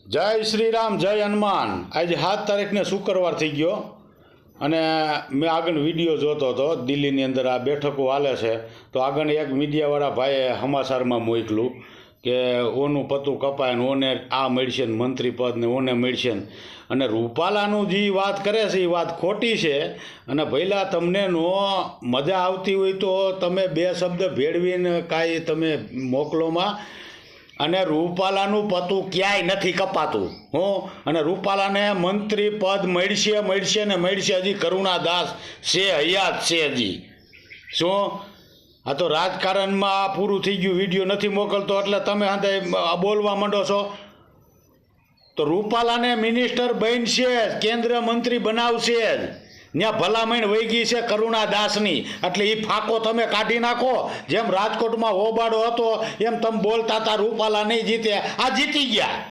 જય શ્રી રામ, જય હનુમાન। આજે 7 તારીખને શુક્રવાર થઈ ગયો અને મેં આગળ વિડીયો જોતો હતો। દિલ્હીની અંદર આ બેઠકો હાલે છે તો આગળ એક મીડિયાવાળા ભાઈએ સમાચારમાં મોકલું કે ઓનું પતું કપાય ને ઓને આ મળશે ને મંત્રી પદ ને ઓને મળશે ને, અને રૂપાલાનું જે વાત કરે છે એ વાત ખોટી છે। અને ભઈલા તમને નો મજા આવતી હોય તો તમે બે શબ્દ ભેળવીને કાંઈ તમે મોકલોમાં। અને રૂપાલાનું પતું ક્યાંય નથી કપાતું હો, અને રૂપાલાને મંત્રી પદ મળશે ને મળશે। હજી કરુણાદાસ છે, હયાત છે હજી। શું આ તો રાજકારણમાં પૂરું થઈ ગયું, વિડીયો નથી મોકલતો એટલે તમે હાથે બોલવા માંડો છો। તો રૂપાલાને મિનિસ્ટર બનશે, કેન્દ્ર મંત્રી બનાવશે જ। ત્યાં ભલામણ વહી ગઈ છે કરુણાદાસની, એટલે એ ફાંકો તમે કાઢી નાખો। જેમ રાજકોટમાં હોબાળો હતો એમ તમે બોલતા હતા રૂપાલા નહીં જીતે, આ જીતી ગયા।